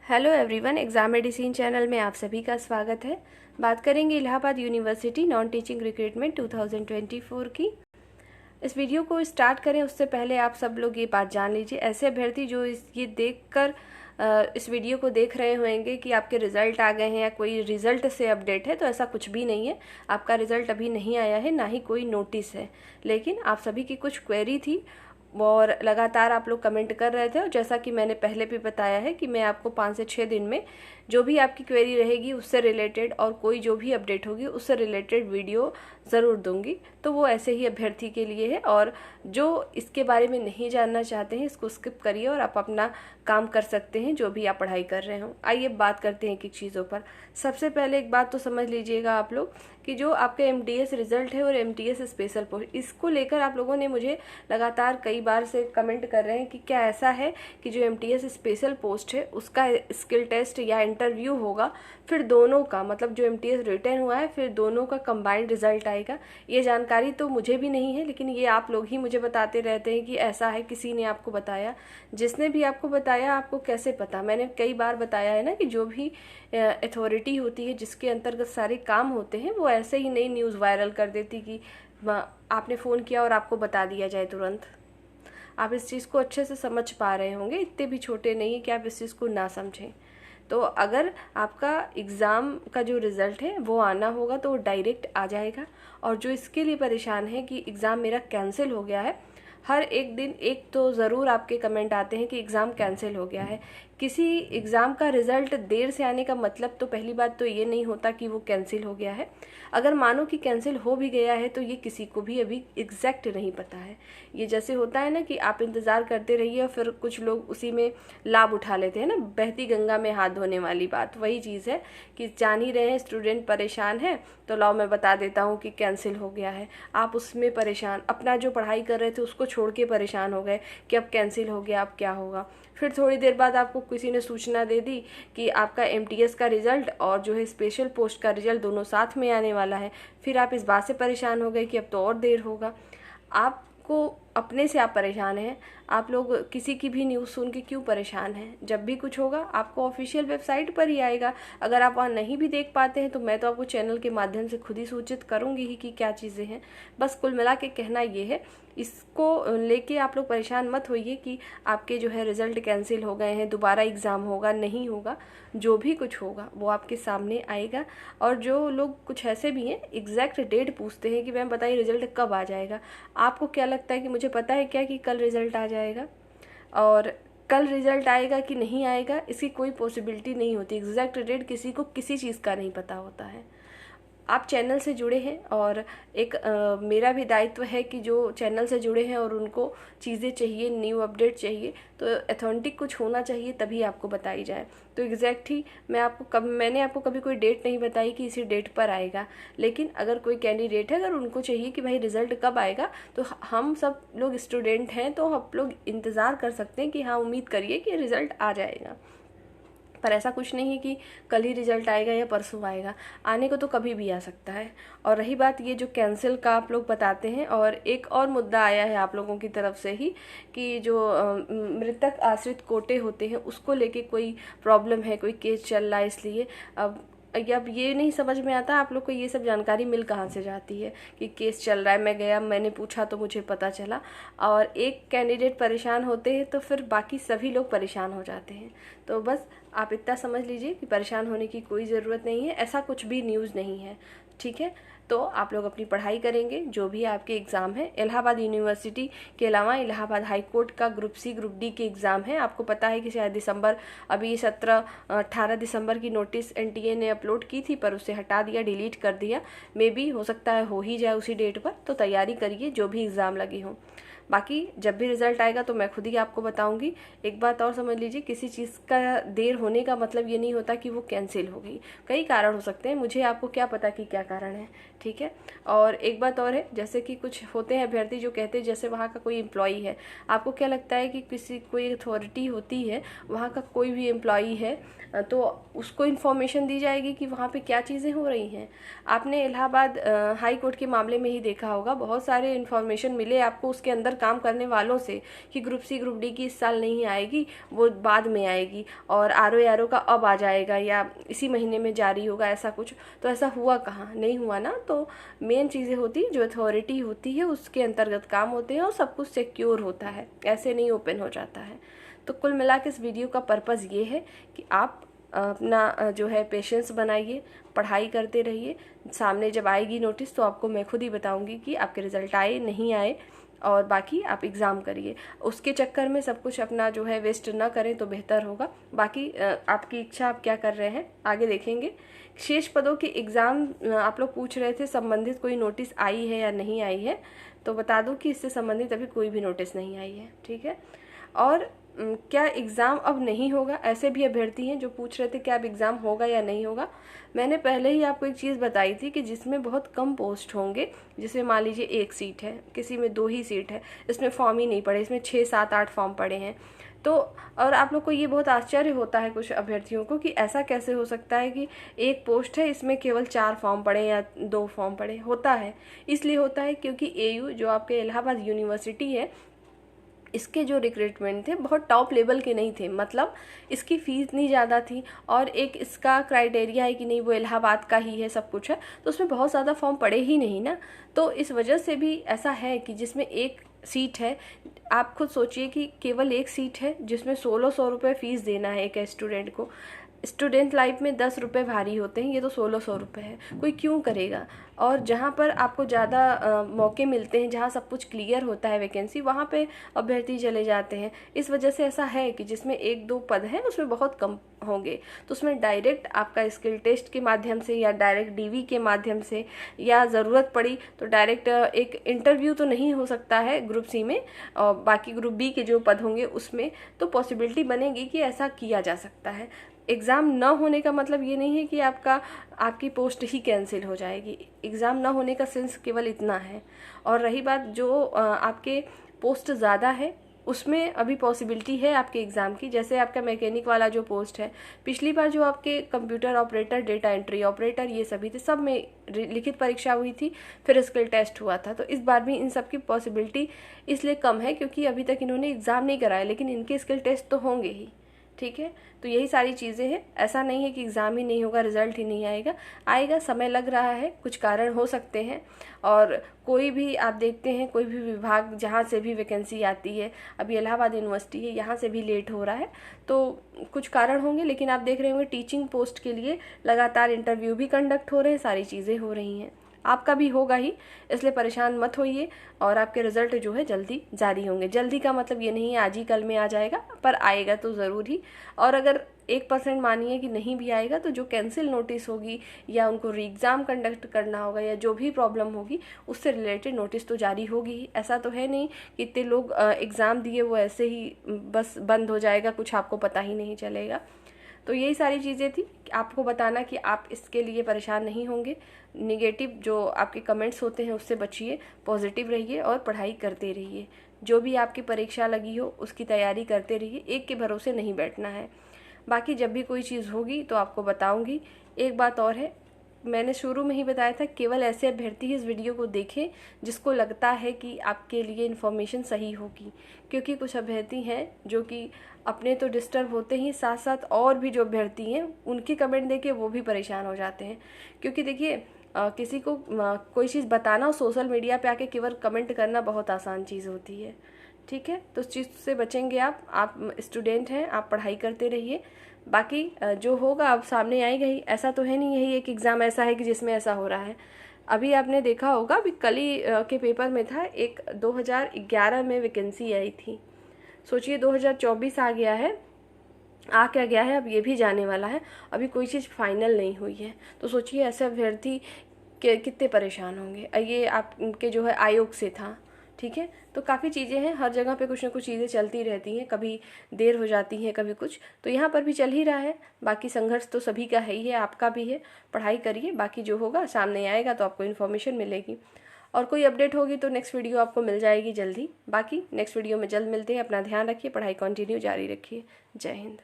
Hello everyone, exam medicine channel में आप सभी का स्वागत है। बात करेंगे Allahabad university non teaching recruitment 2024 की। इस वीडियो को स्टार्ट करें उससे पहले आप सब लोग ये बात जान लीजिए, ऐसे अभ्यर्थी जो ये देखकर इस वीडियो को देख रहे होंगे कि आपके रिज़ल्ट आ गए हैं या कोई रिज़ल्ट से अपडेट है, तो ऐसा कुछ भी नहीं है। आपका रिज़ल्ट अभी नहीं आया है, ना ही कोई नोटिस है। लेकिन आप सभी की कुछ क्वेरी थी और लगातार आप लोग कमेंट कर रहे थे, और जैसा कि मैंने पहले भी बताया है कि मैं आपको 5 से 6 दिन में जो भी आपकी क्वेरी रहेगी उससे रिलेटेड और कोई जो भी अपडेट होगी उससे रिलेटेड वीडियो ज़रूर दूंगी। तो वो ऐसे ही अभ्यर्थी के लिए है, और जो इसके बारे में नहीं जानना चाहते हैं इसको स्किप करिए और आप अपना काम कर सकते हैं जो भी आप पढ़ाई कर रहे हो। आइए बात करते हैं एक एक चीज़ों पर। सबसे पहले एक बात तो समझ लीजिएगा आप लोग कि जो आपका एमटीएस रिजल्ट है और एमटीएस स्पेशल पोस्ट, इसको लेकर आप लोगों ने मुझे लगातार कई बार से कमेंट कर रहे हैं कि क्या ऐसा है कि जो एमटीएस स्पेशल पोस्ट है उसका स्किल टेस्ट या इंटरव्यू होगा, फिर दोनों का मतलब जो एमटीएस रिटर्न हुआ है फिर दोनों का कंबाइंड रिजल्ट आएगा। ये जानकारी तो मुझे भी नहीं है, लेकिन ये आप लोग ही मुझे बताते रहते हैं कि ऐसा है, किसी ने आपको बताया। जिसने भी आपको बताया आपको कैसे पता? मैंने कई बार बताया है ना कि जो भी अथॉरिटी होती है जिसके अंतर्गत सारे काम होते हैं वो ऐसे ही नई न्यूज़ वायरल कर देती कि आपने फ़ोन किया और आपको बता दिया जाए तुरंत। आप इस चीज़ को अच्छे से समझ पा रहे होंगे, इतने भी छोटे नहीं है कि आप इस चीज़ को ना समझें। तो अगर आपका एग्ज़ाम का जो रिज़ल्ट है वो आना होगा तो वो डायरेक्ट आ जाएगा। और जो इसके लिए परेशान है कि एग्ज़ाम मेरा कैंसिल हो गया है, हर एक दिन एक तो ज़रूर आपके कमेंट आते हैं कि एग्ज़ाम कैंसिल हो गया है। किसी एग्ज़ाम का रिज़ल्ट देर से आने का मतलब तो पहली बात तो ये नहीं होता कि वो कैंसिल हो गया है। अगर मानो कि कैंसिल हो भी गया है तो ये किसी को भी अभी एग्जैक्ट नहीं पता है। ये जैसे होता है ना कि आप इंतज़ार करते रहिए और फिर कुछ लोग उसी में लाभ उठा लेते हैं ना, बहती गंगा में हाथ धोने वाली बात वही चीज़ है कि जान ही रहे हैं स्टूडेंट परेशान है तो लाओ मैं बता देता हूँ कि कैंसिल हो गया है। आप उसमें परेशान, अपना जो पढ़ाई कर रहे थे उसको छोड़ के परेशान हो गए कि अब कैंसिल हो गया, अब क्या होगा। फिर थोड़ी देर बाद आपको किसी ने सूचना दे दी कि आपका एमटीएस का रिज़ल्ट और जो है स्पेशल पोस्ट का रिज़ल्ट दोनों साथ में आने वाला है। फिर आप इस बात से परेशान हो गए कि अब तो और देर होगा। आपको अपने से आप परेशान हैं। आप लोग किसी की भी न्यूज़ सुन के क्यों परेशान हैं? जब भी कुछ होगा आपको ऑफिशियल वेबसाइट पर ही आएगा। अगर आप वहाँ नहीं भी देख पाते हैं तो मैं तो आपको चैनल के माध्यम से खुद ही सूचित करूँगी ही कि क्या चीज़ें हैं। बस कुल मिला के कहना ये है, इसको लेके आप लोग परेशान मत होइए कि आपके जो है रिज़ल्ट कैंसिल हो गए हैं, दोबारा एग्ज़ाम होगा, नहीं होगा। जो भी कुछ होगा वो आपके सामने आएगा। और जो लोग कुछ ऐसे भी हैं एग्जैक्ट डेट पूछते हैं कि मैम बताइए रिज़ल्ट कब आ जाएगा। आपको क्या लगता है कि मुझे पता है क्या कि कल रिज़ल्ट आ जाएगा? और कल रिज़ल्ट आएगा कि नहीं आएगा इसकी कोई पॉसिबिलिटी नहीं होती। एग्जैक्ट डेट किसी को किसी चीज़ का नहीं पता होता है। आप चैनल से जुड़े हैं और एक मेरा भी दायित्व है कि जो चैनल से जुड़े हैं और उनको चीज़ें चाहिए, न्यू अपडेट चाहिए, तो अथेंटिक कुछ होना चाहिए तभी आपको बताई जाए। तो एग्जैक्ट ही मैंने आपको कभी कोई डेट नहीं बताई कि इसी डेट पर आएगा। लेकिन अगर कोई कैंडिडेट है, अगर उनको चाहिए कि भाई रिज़ल्ट कब आएगा, तो हम सब लोग स्टूडेंट हैं तो हम लोग इंतज़ार कर सकते हैं कि हाँ उम्मीद करिए कि रिज़ल्ट आ जाएगा। पर ऐसा कुछ नहीं है कि कल ही रिजल्ट आएगा या परसों आएगा, आने को तो कभी भी आ सकता है। और रही बात ये जो कैंसिल का आप लोग बताते हैं, और एक और मुद्दा आया है आप लोगों की तरफ से ही कि जो मृतक आश्रित कोटे होते हैं उसको लेके कोई प्रॉब्लम है, कोई केस चल रहा है, इसलिए अब ये नहीं समझ में आता आप लोग को ये सब जानकारी मिल कहाँ से जाती है कि केस चल रहा है। मैं गया, मैंने पूछा तो मुझे पता चला। और एक कैंडिडेट परेशान होते हैं तो फिर बाकी सभी लोग परेशान हो जाते हैं। तो बस आप इतना समझ लीजिए कि परेशान होने की कोई ज़रूरत नहीं है, ऐसा कुछ भी न्यूज़ नहीं है, ठीक है। तो आप लोग अपनी पढ़ाई करेंगे, जो भी आपके एग्ज़ाम है। इलाहाबाद यूनिवर्सिटी के अलावा इलाहाबाद हाई कोर्ट का ग्रुप सी ग्रुप डी के एग्ज़ाम है। आपको पता है कि शायद दिसंबर, अभी 18 दिसंबर की नोटिस एनटीए ने अपलोड की थी पर उसे हटा दिया, डिलीट कर दिया। मे बी हो सकता है हो ही जाए उसी डेट पर। तो तैयारी करिए जो भी एग्ज़ाम लगे हों। बाकी जब भी रिज़ल्ट आएगा तो मैं खुद ही आपको बताऊंगी। एक बात और समझ लीजिए, किसी चीज़ का देर होने का मतलब ये नहीं होता कि वो कैंसिल हो गई। कई कारण हो सकते हैं, मुझे आपको क्या पता कि क्या कारण है, ठीक है। और एक बात और है, जैसे कि कुछ होते हैं अभ्यर्थी जो कहते हैं जैसे वहाँ का कोई एम्प्लॉई है, आपको क्या लगता है कि कोई अथॉरिटी होती है, वहाँ का कोई भी एम्प्लॉई है तो उसको इन्फॉर्मेशन दी जाएगी कि वहाँ पे क्या चीज़ें हो रही हैं। आपने इलाहाबाद हाई कोर्ट के मामले में ही देखा होगा, बहुत सारे इन्फॉर्मेशन मिले आपको, उसके अंदर अंदर काम करने वालों से कि ग्रुप सी ग्रुप डी की इस साल नहीं आएगी, वो बाद में आएगी, और RO का अब आ जाएगा या इसी महीने में जारी होगा, ऐसा कुछ। तो ऐसा हुआ कहाँ, नहीं हुआ ना। तो मेन चीज़ें होती जो अथॉरिटी होती है उसके अंतर्गत काम होते हैं और सब कुछ सिक्योर होता है, ऐसे नहीं ओपन हो जाता है। तो कुल मिला के इस वीडियो का पर्पज़ ये है कि आप अपना जो है पेशेंस बनाइए, पढ़ाई करते रहिए। सामने जब आएगी नोटिस तो आपको मैं खुद ही बताऊंगी कि आपके रिज़ल्ट आए नहीं आए, और बाकी आप एग्ज़ाम करिए। उसके चक्कर में सब कुछ अपना जो है वेस्ट ना करें तो बेहतर होगा। बाकी आपकी इच्छा, आप क्या कर रहे हैं आगे देखेंगे। शेष पदों के एग्ज़ाम आप लोग पूछ रहे थे, संबंधित कोई नोटिस आई है या नहीं आई है, तो बता दूं कि इससे संबंधित अभी कोई भी नोटिस नहीं आई है, ठीक है। और क्या एग्ज़ाम अब नहीं होगा, ऐसे भी अभ्यर्थी हैं जो पूछ रहे थे कि अब एग्ज़ाम होगा या नहीं होगा। मैंने पहले ही आपको एक चीज़ बताई थी कि जिसमें बहुत कम पोस्ट होंगे, जिसमें मान लीजिए 1 सीट है, किसी में 2 ही सीट है, इसमें फॉर्म ही नहीं पड़े, इसमें 6, 7, 8 फॉर्म पड़े हैं। तो और आप लोग को ये बहुत आश्चर्य होता है कुछ अभ्यर्थियों को कि ऐसा कैसे हो सकता है कि एक पोस्ट है, इसमें केवल 4 फॉर्म पड़े या 2 फॉर्म पड़े। होता है, इसलिए होता है क्योंकि AU जो आपके इलाहाबाद यूनिवर्सिटी है, इसके जो रिक्रूटमेंट थे बहुत टॉप लेवल के नहीं थे, मतलब इसकी फ़ीस इतनी ज़्यादा थी और एक इसका क्राइटेरिया है कि नहीं वो इलाहाबाद का ही है, सब कुछ है, तो उसमें बहुत ज़्यादा फॉर्म पड़े ही नहीं ना। तो इस वजह से भी ऐसा है कि जिसमें 1 सीट है, आप खुद सोचिए कि केवल 1 सीट है जिसमें 1600 रुपये फ़ीस देना है एक स्टूडेंट को। स्टूडेंट लाइफ में 10 रुपये भारी होते हैं, ये तो 1600 रुपये है, कोई क्यों करेगा। और जहाँ पर आपको ज़्यादा मौके मिलते हैं, जहाँ सब कुछ क्लियर होता है वैकेंसी, वहाँ पे अभ्यर्थी चले जाते हैं। इस वजह से ऐसा है कि जिसमें 1-2 पद हैं उसमें बहुत कम होंगे, तो उसमें डायरेक्ट आपका स्किल टेस्ट के माध्यम से या डायरेक्ट DV के माध्यम से, या ज़रूरत पड़ी तो डायरेक्ट एक इंटरव्यू तो नहीं हो सकता है ग्रुप C में, और बाकी ग्रुप B के जो पद होंगे उसमें तो पॉसिबिलिटी बनेगी कि ऐसा किया जा सकता है। एग्ज़ाम न होने का मतलब ये नहीं है कि आपकी पोस्ट ही कैंसिल हो जाएगी। एग्ज़ाम न होने का सेंस केवल इतना है। और रही बात जो आपके पोस्ट ज़्यादा है, उसमें अभी पॉसिबिलिटी है आपके एग्ज़ाम की। जैसे आपका मैकेनिक वाला जो पोस्ट है, पिछली बार जो आपके computer operator, data entry operator, ये सभी थे, सब में लिखित परीक्षा हुई थी, फिर स्किल टेस्ट हुआ था। तो इस बार भी इन सब की पॉसिबिलिटी इसलिए कम है क्योंकि अभी तक इन्होंने एग्ज़ाम नहीं कराया, लेकिन इनके स्किल टेस्ट तो होंगे ही, ठीक है। तो यही सारी चीज़ें हैं, ऐसा नहीं है कि एग्ज़ाम ही नहीं होगा, रिज़ल्ट ही नहीं आएगा, आएगा, समय लग रहा है, कुछ कारण हो सकते हैं। और कोई भी आप देखते हैं, कोई भी विभाग जहाँ से भी वैकेंसी आती है, अभी इलाहाबाद यूनिवर्सिटी है, यहाँ से भी लेट हो रहा है, तो कुछ कारण होंगे। लेकिन आप देख रहे होंगे टीचिंग पोस्ट के लिए लगातार इंटरव्यू भी कंडक्ट हो रहे हैं, सारी चीज़ें हो रही हैं, आपका भी होगा ही, इसलिए परेशान मत होइए। और आपके रिज़ल्ट जो है जल्दी जारी होंगे। जल्दी का मतलब ये नहीं है आज ही कल में आ जाएगा, पर आएगा तो ज़रूर ही। और अगर 1% मानिए कि नहीं भी आएगा, तो जो कैंसिल नोटिस होगी या उनको री एग्ज़ाम कंडक्ट करना होगा या जो भी प्रॉब्लम होगी उससे रिलेटेड नोटिस तो जारी होगी ही। ऐसा तो है नहीं कि इतने लोग एग्ज़ाम दिए वो ऐसे ही बस बंद हो जाएगा, कुछ आपको पता ही नहीं चलेगा। तो यही सारी चीज़ें थी आपको बताना कि आप इसके लिए परेशान नहीं होंगे। निगेटिव जो आपके कमेंट्स होते हैं उससे बचिए, पॉजिटिव रहिए और पढ़ाई करते रहिए। जो भी आपकी परीक्षा लगी हो उसकी तैयारी करते रहिए, एक के भरोसे नहीं बैठना है। बाकी जब भी कोई चीज़ होगी तो आपको बताऊंगी। एक बात और है, मैंने शुरू में ही बताया था, केवल ऐसे अभ्यर्थी इस वीडियो को देखें जिसको लगता है कि आपके लिए इन्फॉर्मेशन सही होगी, क्योंकि कुछ अभ्यर्थी हैं जो कि अपने तो डिस्टर्ब होते ही, साथ साथ और भी जो अभ्यर्थी हैं उनके कमेंट देके वो भी परेशान हो जाते हैं। क्योंकि देखिए किसी को कोई चीज़ बताना और सोशल मीडिया पे आके केवल कमेंट करना बहुत आसान चीज़ होती है, ठीक है। तो उस चीज़ से बचेंगे आप स्टूडेंट हैं, आप पढ़ाई करते रहिए। बाकी जो होगा अब सामने आएगा ही, ऐसा तो है नहीं यही एक एग्ज़ाम ऐसा है कि जिसमें ऐसा हो रहा है। अभी आपने देखा होगा, अभी कल ही के पेपर में था, एक 2011 में वैकेंसी आई थी। सोचिए 2024 आ गया है, आ क्या गया है, अब ये भी जाने वाला है, अभी कोई चीज़ फाइनल नहीं हुई है। तो सोचिए ऐसे अभ्यर्थी के कितने परेशान होंगे। ये आपके जो है आयोग से था, ठीक है। तो काफ़ी चीज़ें हैं, हर जगह पे कुछ ना कुछ चीज़ें चलती रहती हैं, कभी देर हो जाती है, कभी कुछ, तो यहाँ पर भी चल ही रहा है। बाकी संघर्ष तो सभी का है ही है, आपका भी है, पढ़ाई करिए, बाकी जो होगा सामने आएगा तो आपको इन्फॉर्मेशन मिलेगी। और कोई अपडेट होगी तो नेक्स्ट वीडियो आपको मिल जाएगी जल्दी। बाकी नेक्स्ट वीडियो में जल्द मिलते हैं, अपना ध्यान रखिए, पढ़ाई कंटिन्यू जारी रखिए। जय हिंद।